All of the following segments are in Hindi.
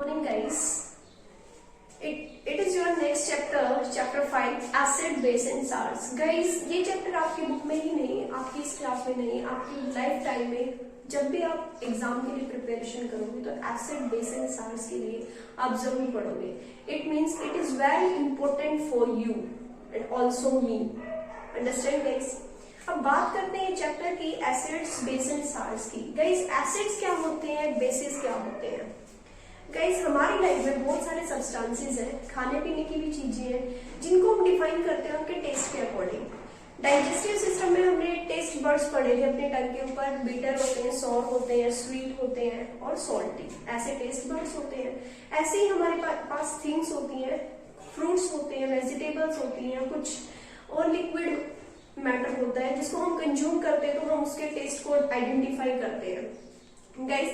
Morning guys, it is your next chapter 5 acid base and salts. Guys, ये चैप्टर आपकी बुक में ही नहीं है, आपकी इस क्लास में नहीं है, आपकी लाइफ टाइम में जब भी आप एग्जाम के लिए प्रिपरेशन करोगे तो एसिड बेस एंड साल्ट्स के लिए आप जरूर पढ़ोगे. It means it is very important for you and also me. Understand guys. अब बात करते हैं चैप्टर की एसिड्स बेस एंड साल्ट्स की. गाइस, एसिड्स क्या होते हैं, बेसिस क्या होते हैं. गाइस, हमारी लाइफ में बहुत सारे सब्सटेंसेस हैं, खाने पीने की भी चीजें हैं जिनको हम डिफाइन करते हैं उनके टेस्ट के अकॉर्डिंग. डाइजेस्टिव सिस्टम में हमने टेस्ट बर्ड्स पढ़े थे अपने टंग के ऊपर. बीटर होते हैं, सॉर होते हैं, स्वीट होते हैं और सॉल्टी, ऐसे टेस्ट बर्ड्स होते हैं. ऐसे ही हमारे पास थिंग्स होती हैं, फ्रूट्स होते हैं, वेजिटेबल्स होती हैं, कुछ और लिक्विड मैटर होता है जिसको हम कंज्यूम करते हैं तो हम उसके टेस्ट को आइडेंटिफाई करते हैं. गाइस,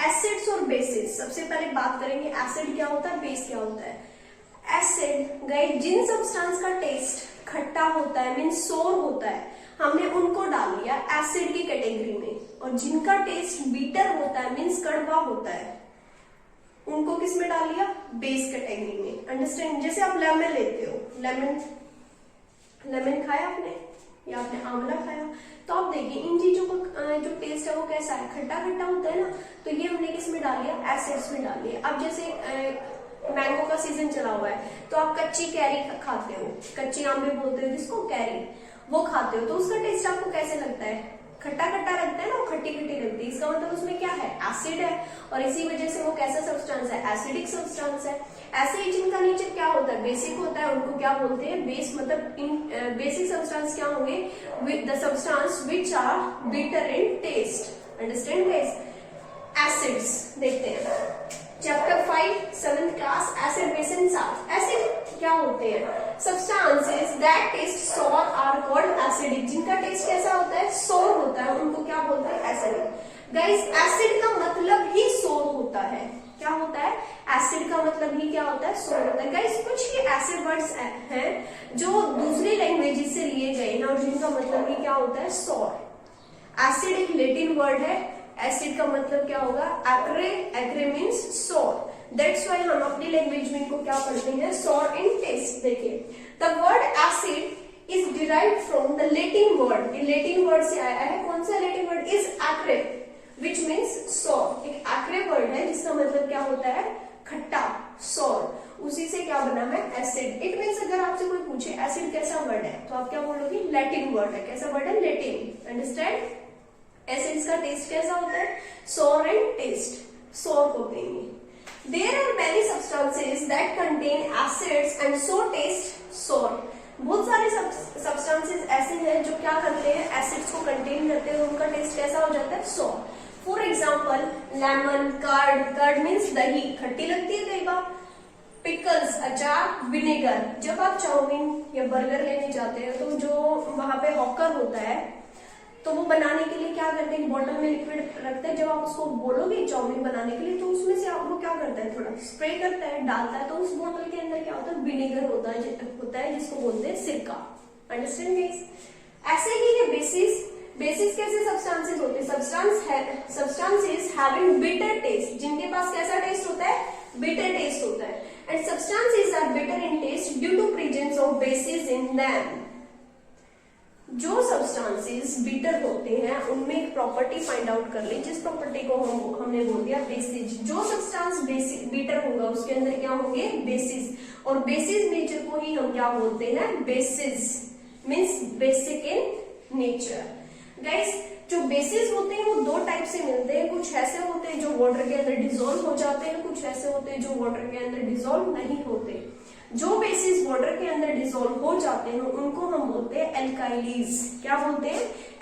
एसिड्स और बेसिस, सबसे पहले बात करेंगे एसिड क्या होता है, बेस क्या होता है. एसिड गाइस, जिन सब्सटेंस का टेस्ट खट्टा होता है मीन सोर होता है, हमने उनको डाल लिया एसिड की कैटेगरी में. और जिनका टेस्ट बीटर होता है मीन्स कड़वा होता है, उनको किस में डाल लिया, बेस कैटेगरी में. अंडरस्टैंड. जैसे आप लेमन लेते हो, लेमन खाया आपने या आपने आंवला खाया, तो आप देखिए इन चीजों का जो टेस्ट है वो कैसा है, खट्टा खट्टा होता है ना. तो ये हमने किस में डाल लिया, एसिड्स में डाल लिया. अब जैसे मैंगो का सीजन चला हुआ है तो आप कच्ची कैरी खाते हो, कच्ची आम भी बोलते हो जिसको, कैरी, वो खाते हो तो उसका टेस्ट आपको कैसे लगता है, खट्टा खट्टा लगता है ना, वो खट्टी खट्टी लगती है. इसका मतलब उसमें क्या है, एसिड है, और इसी वजह से वो कैसा सब्सटेंस है, एसिडिक सब्सटेंस है. ऐसे ही जिनका नेचर क्या होता है, बेसिक होता है, उनको क्या बोलते हैं, बेस. मतलब इन बेसिक सब्सटेंस क्या होंगे, the substance which are bitter in taste. Understand guys. Acids देखते हैं, chapter 5 7th class, acid base and salt. Acid क्या होते हैं, substances that taste sour are called acidic. जिनका टेस्ट कैसा होता है, सोर होता है, उनको क्या बोलते हैं, एसिडिक. गाइस, एसिड का मतलब ही सोर होता है. क्या होता है, एसिड का मतलब ही क्या होता है, सोर होता है. गाइस, कुछ ही ऐसे वर्ड्स हैं जो दूसरी लैंग्वेजेस से लिए गए हैं और जिनका मतलब ही क्या होता है, सोर. एसिड एक लैटिन वर्ड है. एसिड का मतलब क्या होगा, acer. Acer means sour. That's why हम अपनी लैंग्वेज में इनको क्या पढ़ते हैं, सोर इन टेस्ट. देखिए, the word acid is derived from the Latin word. ये लैटिन वर्ड से आया है. कौन सा Latin word, is acer which means sour. एक एक्रे वर्ड है जिसका मतलब क्या होता है, खट्टा, सोर. उसी से क्या बना है, एसिड. इट मीन्स अगर आपसे कोई पूछे एसिड कैसा वर्ड है तो आप क्या बोलोगे, लैटिन वर्ड है. कैसा वर्ड है, लैटिन. अंडरस्टैंड. एसिड्स का टेस्ट कैसा होता है, सोर एंड टेस्ट, सोर को देंगे. There are many substances that contain acids and so taste sour. बहुत सारे सब्सटेंसेस ऐसे हैं जो क्या करते हैं, एसिड्स को कंटेन करते हैं, उनका टेस्ट कैसा हो जाता है, sour. For example lemon, curd means दही, खट्टी लगती है कई बार. पिकल्स, अचार, विनेगर. जब आप चाउमीन या बर्गर लेने जाते हैं तो जो वहां पे हॉकर होता है तो वो बनाने के लिए क्या करते हैं, बॉटल में लिक्विड रखते हैं. जब आप उसको बोलोगे चाउमीन बनाने के लिए तो उसमें से आप वो क्या करता है, थोड़ा स्प्रे करता है, डालता है, तो उस बोतल के अंदर क्या होता है, विनेगर होता है जिसको बोलते हैं सिरका. Understand guys. ऐसे ही ये बेसिस कैसे सब्सटेंसेस होते हैं, सब्सटेंसेस हैविंग बिटर टेस्ट. जिनके पास कैसा टेस्ट होता है, बिटर टेस्ट होता है. And substances are bitter in taste due to presence of bases in them. जो सब्सटेंसेस बीटर होते हैं उनमें एक प्रॉपर्टी फाइंड आउट कर ले, जिस प्रॉपर्टी को हमने बोल दिया बेसिस. जो सब्सटेंस बीटर होगा उसके अंदर क्या होंगे, बेसिस. और बेसिस नेचर को ही हम क्या बोलते हैं, basis means basic in nature. Guys, जो बेसिस होते हैं वो दो टाइप से मिलते हैं. कुछ ऐसे होते हैं जो वाटर के अंदर डिसॉल्व हो जाते हैं, कुछ ऐसे होते हैं जो वाटर के अंदर डिसॉल्व नहीं होते. जो बेसिस वाटर के अंदर डिसॉल्व हो जाते हैं उनको हम बोलते हैं एल्काइलीज. क्या बोलते हैं,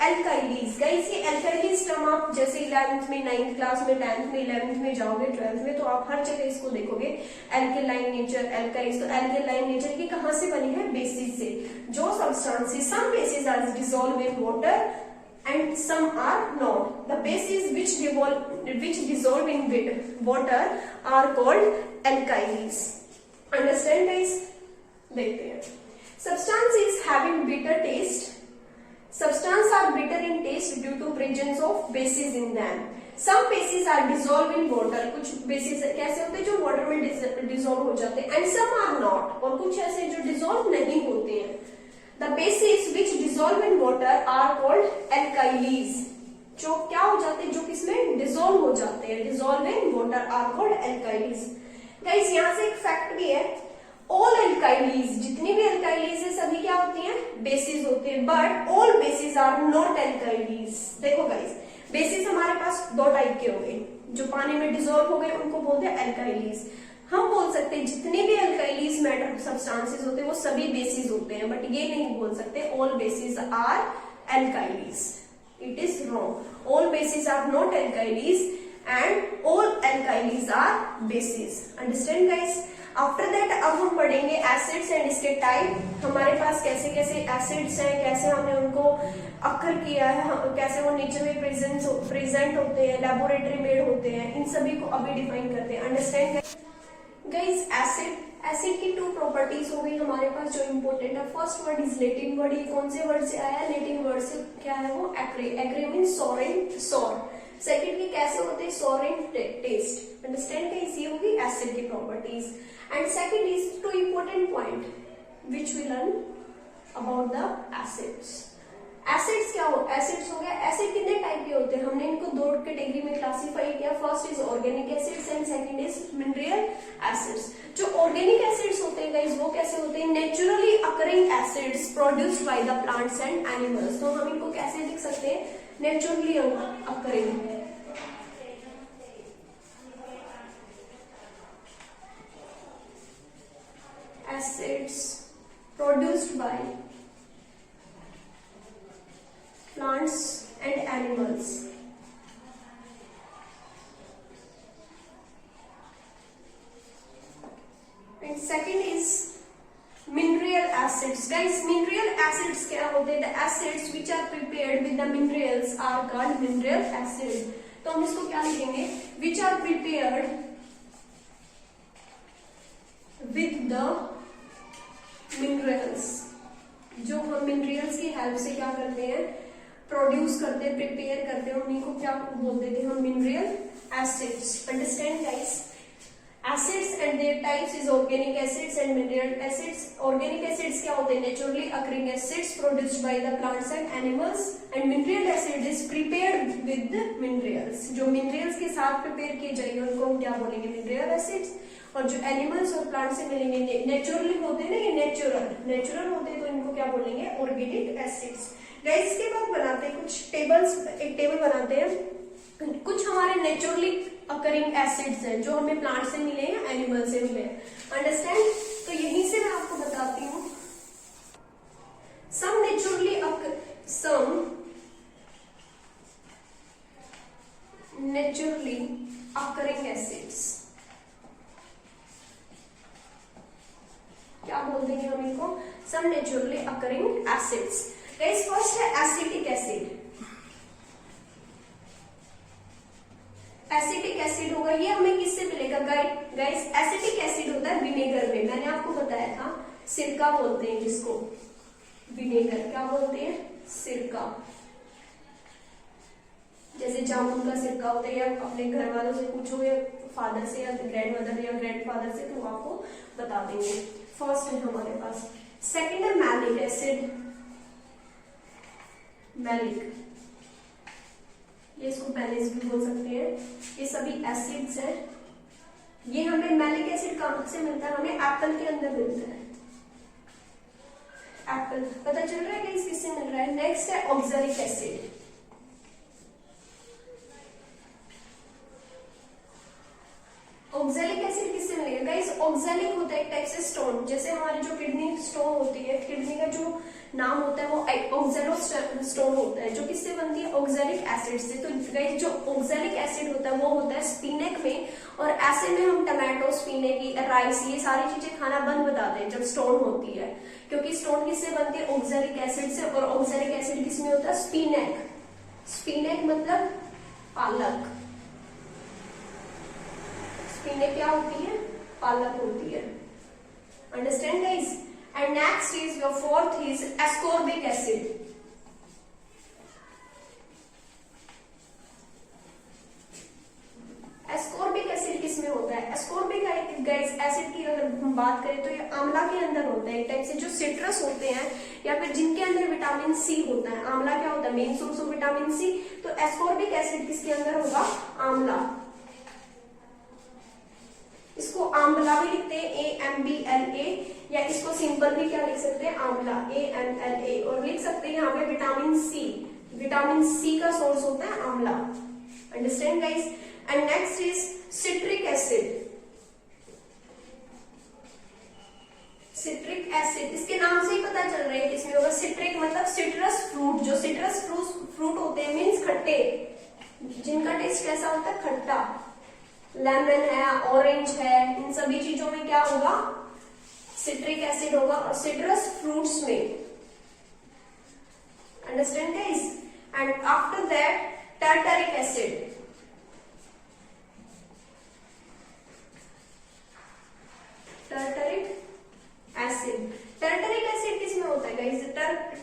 एल्काइलीज. गाइस, ये एल्काइलीज टर्म आप जैसे 11th में, 9th क्लास में, 10th में, 11th में जाओगे, 12th में, तो आप हर जगह इसको देखोगे, एल्केलाइन नेचर, एल्काइल्स. तो एल्केलाइन नेचर की कहां से बनी है, बेसिस से. जो substances, some bases are dissolve in water and some are not. The bases which dissolve in water are called alkalis. Understand guys? देखते हैं. Substances having bitter taste. Substances are bitter in taste due to presence of bases in them. Some bases are dissolve in water, कुछ बेसिस कैसे होते हैं जो वाटर में डिजोल्व हो जाते हैं, एंड सम आर नॉट, और कुछ ऐसे जो डिजोल्व नहीं होते हैं। The bases which dissolve in water are called alkalis, जो क्या हो जाते हैं, जो किसमें डिजोल्व हो जाते हैं, dissolve in water are called alkalis. Guys यहाँ से एक फैक्ट भी है, ऑल एल्काइलीज, जितनी भी एल्काइलीज है सभी क्या होती हैं, बेसिस होते हैं, but all bases are not alkalis. देखो गाइस, बेसिस हमारे पास दो टाइप के हो गए, जो पानी में डिजोल्व हो गए उनको बोलते हैं एल्काइलीज। हम बोल सकते हैं जितने भी एल्काइलीज मैटर सब्सटेंसेस होते हैं वो सभी बेसिस होते हैं, बट ये नहीं बोल सकते all bases are alkalis, it is wrong. All bases are not alkalis and all alkalis are bases. Understand guys? After that अब हम पढ़ेंगे एसिड्स एंड इसके टाइप, हमारे पास कैसे कैसे एसिड्स हैं, कैसे हमने उनको अक्कर किया है, कैसे वो नेचर में प्रेजेंट होते हैं, लेबोरेटरी मेड होते हैं, इन सभी को अभी डिफाइन करते हैं। Understand guys? एसिड की टू प्रॉपर्टीज हो गई हमारे पास जो इंपॉर्टेंट है। First word is Latin word, ये कौन से वर्ड से आया, लेटिन वर्ड से, क्या है वो, एक्रे। एक्रे मीन सोर एंड सोर। सेकेंड की कैसे होते हैं, सोर एंड टेस्ट। Understand guys? ये होगी एसिड की properties. And second is two important point which we learn about the acids. Acids क्या हो, एसिड्स हो गया, एसिड कितने टाइप के होते हैं, हमने इनको दो कैटेगरी में क्लासिफाई किया। First is organic acids and second is mineral acids. जो ऑर्गेनिक एसिड्स होते हैं गाइस वो कैसे होते हैं, naturally occurring acids produced by the plants and animals. तो हम इनको कैसे लिख सकते हैं, naturally occurring acids produced by plants and animals. And second is mineral acids. Guys, mineral acids क्या होते हैं, the acids which are prepared with the minerals are called mineral acid. तो हम इसको क्या लिखेंगे, which are prepared with the minerals, जो हम मिनरल्स की हेल्प से क्या करते हैं, प्रोड्यूस करते हैं, प्रिपेयर करते हैं, उन्हीं को क्या बोलते थे हम, mineral acids. Understand guys? Acids and there types is organic acids and mineral acids. Organic acids क्या होते हैं, naturally occurring acids produced by the plants and animals, and mineral acid is prepared with minerals. जो मिनरल्स के साथ प्रिपेयर किए जाएंगे उनको हम क्या बोलेंगे, मिनरल एसिड्स। और जो एनिमल्स और प्लांट से मिलेंगे नेचुरली होते हैं ना, ये नेचुरल होते हैं, तो इनको क्या बोलेंगे, ऑर्गेनिक एसिड्स। गाइस इसके बाद बनाते हैं कुछ टेबल्स, एक टेबल बनाते हैं। कुछ हमारे नेचुरली अकरिंग एसिड्स हैं जो हमें प्लांट से मिले या एनिमल से मिले। अंडरस्टैंड? तो यहीं से मैं आपको बताती हूँ सम नेचुरली अकरिंग एसिड्स, क्या बोल देंगे हम इनको, some naturally occurring acids. Guys first है एसिटिक एसिड। एसिटिक एसिड होगा, ये हमें किससे मिलेगा गाइस, एसिटिक एसिड होता है विनेगर में। मैंने आपको बताया था सिरका बोलते हैं जिसको, विनेगर क्या बोलते हैं, सिरका। जैसे जामुन का सिरका होता है, या अपने घर वालों से पूछो या फादर से या ग्रैंड मदर या ग्रैंड फादर से, तो वो आपको बता देंगे। फर्स्ट है हमारे पास। सेकेंड है मैलिक एसिड, मैलिक, ये इसको मैलिस भी बोल सकते हैं। ये सभी एसिड्स हैं। ये हमें मैलिक एसिड कहां से मिलता है, हमें एप्पल के अंदर मिलता है। एप्पल पता चल रहा है कि किससे मिल रहा है। नेक्स्ट है ऑक्सैलिक एसिड। ऑक्सैलिक एसिड किससे मिलेगा गाइस, ऑक्सैलिक होता है एक टाइप से स्टोन, जैसे हमारी जो किडनी स्टोन होती है, किडनी का जो नाम होता है वो ऑक्सैलो स्टोन होता है, जो किससे बनती है, ऑक्सैलिक एसिड से। तो गाइस जो ऑक्सैलिक एसिड होता है वो होता है स्पिनेक में, और ऐसे में हम टमाटो, स्पिनेक, राइस, ये सारी चीजें खाना बंद बताते हैं जब स्टोन होती है, क्योंकि स्टोन किससे बनती है, ऑक्सैलिक एसिड से। और ऑक्सैलिक एसिड किसमें होता है, स्पिनेक। स्पिनेक मतलब पालक, स्पिनेक क्या होती है, पालक होती है। Understand guys? And next is your fourth is ascorbic acid. आंवला के अंदर होता है, एक टाइप से जो सिट्रस होते हैं या फिर जिनके अंदर विटामिन सी होता है। आंवला क्या होता है, main source of vitamin C. तो एस्कॉर्बिक एसिड किसके अंदर होगा, आंवला। इसको आंवला भी लिखते हैं AMBLA, या इसको सिंपल भी क्या लिख सकते हैं, आंवला AMLA। और लिख सकते हैं यहाँ पे विटामिन सी, विटामिन सी का सोर्स होता है आंवला। Understand guys. And next is citric acid. Citric acid इसके नाम से ही पता चल रहा है किसमें होगा, सिट्रिक मतलब सिट्रस फ्रूट। जो सिट्रस फ्रूट होते हैं मीन्स खट्टे, जिनका टेस्ट कैसा होता है, खट्टा। लेमन है, ऑरेंज है, इन सभी चीजों में क्या होगा, सिट्रिक एसिड होगा। और सिट्रस फ्रूट्स में, understand guys. And after that tartaric acid. Tartaric acid, tartaric acid किसमें होता है गाइस,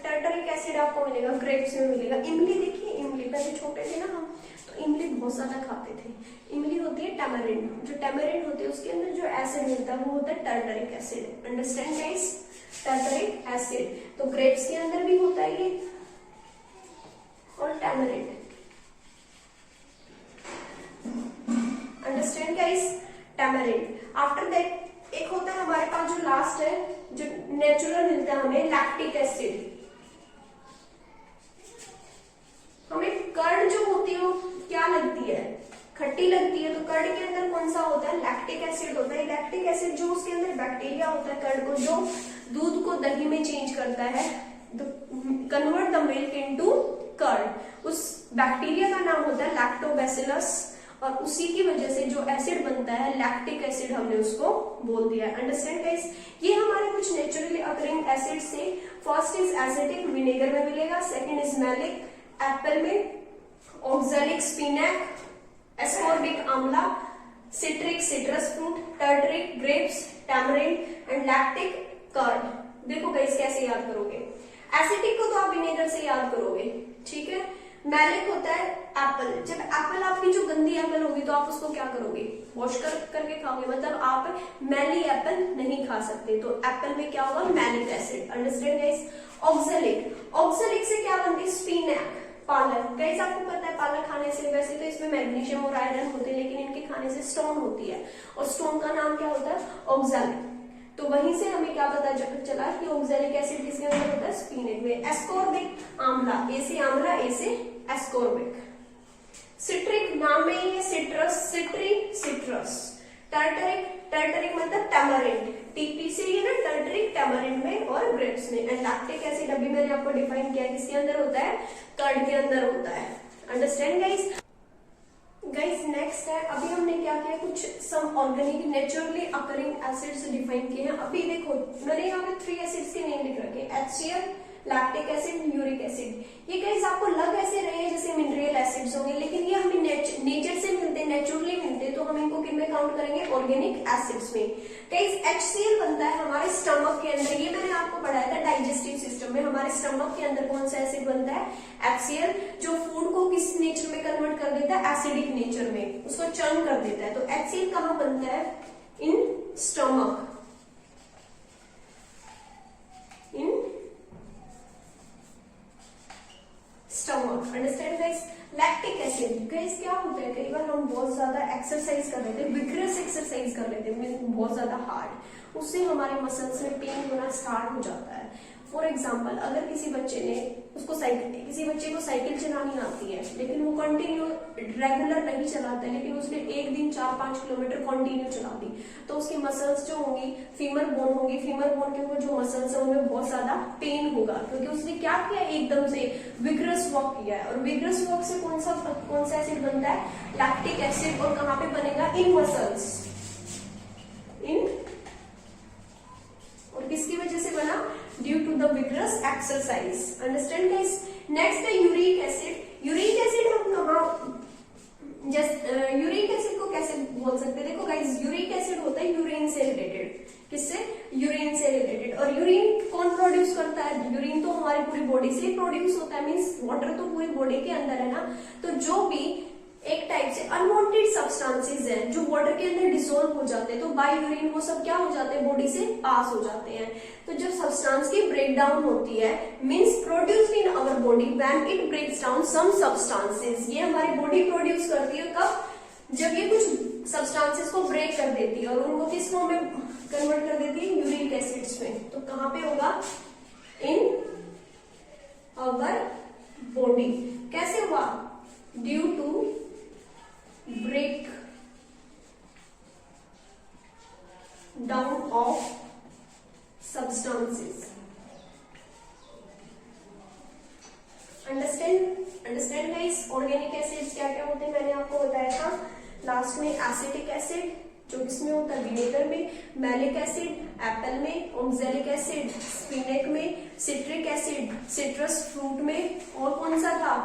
टार्टरिक एसिड आपको मिलेगा ग्रेप्स में मिलेगा। इमली देखिए, इमली पहले छोटे थे ना हम, तो इमली बहुत ज्यादा खाते थे। इमली होती है टैमरिंड, जो टैमरिंड होती है उसके अंदर जो एसिड मिलता है वो होता है tartaric acid. Understand guys, tartaric acid. तो ग्रेप्स के अंदर भी होता है ये, और tamarind. Understand guys, tamarind. After that एक होता है हमारे पास जो लास्ट है, जो नेचुरल मिलता है हमें, लैक्टिक एसिड। हमें कर्ड जो होती है वो क्या लगती है, खट्टी लगती है। तो कर्ड के अंदर कौन सा होता है, लैक्टिक एसिड होता है। लैक्टिक एसिड जो उसके अंदर बैक्टीरिया होता है कर्ड को, जो दूध को दही में चेंज करता है, convert the milk into curd, उस बैक्टीरिया का नाम होता है लैक्टोबैसिलस। और उसी की वजह से जो एसिड बनता है लैक्टिक एसिड, हमने उसको बोल दिया। Understand guys. ये हमारे कुछ नेचुरली अकरिंग एसिड से, फर्स्ट इज एसिटिक, विनेगर में मिलेगा। सेकंड इज मैलिक, एप्पल में। Oxalic, spinach. Ascorbic, amla. Citric, citrus fruit. Tartaric, grapes. Tamarind. And lactic, curd. देखो गाइस कैसे याद करोगे, एसिटिक को तो आप विनेगर से याद करोगे, ठीक है। मैलिक होता है एप्पल। जब एप्पल, आपकी जो गंदी एप्पल होगी तो आप उसको क्या करोगे, वॉश करके खाओगे, मतलब आप मैली एप्पल नहीं खा सकते। तो एप्पल में क्या होगा, malic acid. Understand guys. Oxalic, oxalic से क्या बनती है, स्पिनैक, पालक। गाइस आपको पता है पालक खाने से, वैसे तो इसमें मैग्नीशियम और आयरन होते हैं, लेकिन इनके खाने से स्टोन होती है, और स्टोन का नाम क्या होता है, ऑक्सैलिक। तो वहीं से हमें क्या पता चला कि ऑक्सैलिक एसिड किसके अंदर होता है, स्पिनैक में। एस्कॉर्बिक, आंवला, ए से आंवला, ए से एस्कॉर्बिक। सिट्रिक, नाम में ही है सिट्रस, सिट्री, सिट्रस। टार्टरिक, टार्टरिक मतलब टैमरिंड, टीपी से ही ना, टार्टरिक टैमरिंड में और ग्रेप्स में। एंड लैक्टिक एसिड अभी मैंने आपको डिफाइन किया, किसके अंदर होता है, कर्ड के अंदर होता है। Understand guys. गाइस नेक्स्ट है, अभी हमने क्या किया, कुछ some organic naturally occurring acids define किए हैं। अभी देखो मैंने यहाँ पे 3 एसिड्स के नेम लिख रखे हैं, HCl, lactic acid, uric acid. ये गाइस आपको लग ऐसे रहे हैं जैसे मिनरल एसिड्स होंगे, लेकिन ये हमें नेचर से मिलते हैं, नेचुरली मिलते हैं, तो हम इनको किन में काउंट करेंगे, ऑर्गेनिक एसिड्स में। गाइस HCl बनता है हमारे स्टमक के अंदर, ये मैंने आपको पढ़ाया था डाइजेस्टिव सिस्टम में। हमारे स्टमक के अंदर कौन सा एसिड बनता है, HCl, जो फूड को किस नेचर में कन्वर्ट कर देता है, एसिडिक नेचर में, उसको चर्न कर देता है। तो HCl कहाँ बनता है, in stomach, in stomach. Understand guys. Lactic acid, guys क्या होता है, कई बार हम बहुत ज्यादा एक्सरसाइज कर रहे थे, विग्रस एक्सरसाइज कर रहे थे, बहुत ज्यादा हार्ड, उससे हमारे मसल्स में पेन होना स्टार्ट हो जाता है। फॉर एग्जाम्पल, अगर किसी बच्चे ने किसी बच्चे को साइकिल चलानी आती है, लेकिन वो कंटिन्यू रेगुलर नहीं चलाता है, लेकिन उसने एक दिन 4-5 किलोमीटर कंटिन्यू चला दी, तो उसकी मसल्स जो होंगी, फीमर बोन होगी, फीमर बोन के ऊपर जो मसल्स है उनमें बहुत ज्यादा पेन होगा, क्योंकि उसने क्या किया, एकदम से विग्रस वॉक किया है। और विग्रस वॉक से कौन सा एसिड बनता है, लैक्टिक एसिड। और कहाँ पे बनेगा, इन मसल्स, इन, और किसकी वजह से बना, due to the vigorous exercise. Understand guys. Next है यूरिक एसिड। यूरिक एसिड हम यूरिक एसिड को कैसे बोल सकते हैं, देखो गाइस, यूरिक एसिड होता है यूरिन से रिलेटेड, किससे, यूरिन से रिलेटेड। और यूरिन कौन प्रोड्यूस करता है, यूरिन तो हमारी पूरी बॉडी से प्रोड्यूस होता है, मीन्स वाटर तो पूरी बॉडी के अंदर है ना। तो जो भी एक टाइप टाइप से अनवांटेड सब्सटेंसेस हैं जो वाटर के अंदर डिसॉल्व हो जाते हैं, तो बाय यूरिन वो सब क्या हो जाते हैं, बॉडी से पास हो जाते हैं। तो जब सब्सटेंस की ब्रेक डाउन होती है, means produced in our body when it breaks down some substances, ये हमारी बॉडी प्रोड्यूस करती है कब, जब ये कुछ सब्सटेंसेस को ब्रेक कर देती है और उनको किस फॉर्म में कन्वर्ट कर देती है, यूरिक एसिड्स में। तो कहां पे होगा, इन आवर बॉडी। कैसे हुआ, due to break down of substances. Understand guys. Organic acids क्या क्या होते हैं मैंने आपको बताया था लास्ट में। एसिटिक एसिड जो किसमें होता है, विनेगर में। मैलिक एसिड एप्पल में। ऑक्सैलिक एसिड स्पिनेक में। सिट्रिक एसिड सिट्रस फ्रूट में। और कौन सा था,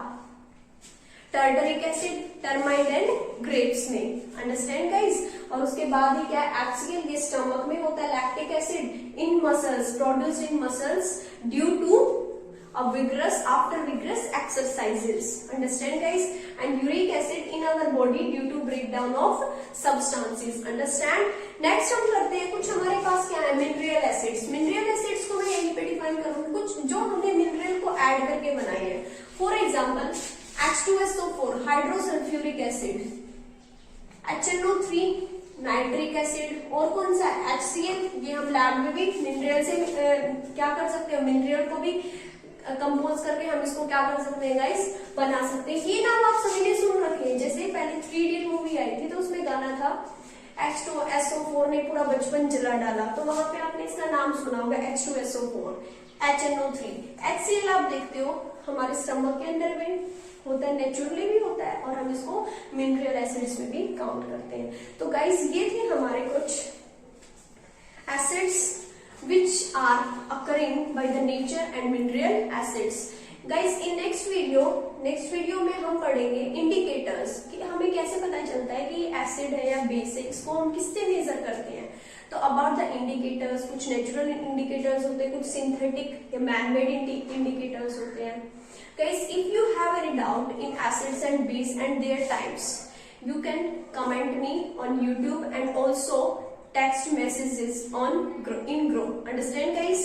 tartaric acid tamarind and grapes में। Understand guys. और उसके बाद ही क्या, एक्सियल, ये स्टमक में होता है। Lactic acid in muscles, produced in muscles due to after vigorous exercises. Understand guys? And uric acid in our body due to breakdown of substances. Understand? Next हम करते हैं, कुछ हमारे पास क्या है, मिनरल एसिड्स। मिनरल एसिड्स को मैं यहीं पे डिफाइन करूंगी, कुछ जो हमने मिनरल को ऐड करके बनाए हैं। For example H2SO4 hydrosulphuric acid, HNO3 nitric acid, और कौन सा HCl, ये हम लैब में भी मिनरल से क्या कर सकते हैं, मिनरल को भी कंपोज करके हम इसको क्या कर सकते हैं गाइस, बना सकते हैं। ये नाम आप सभी ने सुन रखे हैं, जैसे पहले 3 इडियट मूवी आई थी तो उसमें गाना था H2SO4 ने पूरा बचपन जला डाला, तो वहां पे आपने इसका नाम सुना होगा H2SO4, HNO3। HCl आप देखते हो हमारे स्टमक के अंदर में होता है, नेचुरली भी होता है, और हम इसको मिनरल एसिड्स में भी काउंट करते हैं। तो गाइस ये थे हमारे कुछ acids which are occurring by the nature and mineral acids. Guys, in next video में हम पढ़ेंगे इंडिकेटर्स, कि हमें कैसे पता चलता है कि ये एसिड है या बेस है, इसको हम किससे मेजर करते हैं। तो अबाउट द इंडिकेटर्स, कुछ नेचुरल इंडिकेटर्स होते हैं, कुछ सिंथेटिक या मैनमेड इंडिकेटर्स होते हैं। Guys, if you have any doubt in acids and base and their types, you can comment me on YouTube and also text messages in Grow. Understand guys?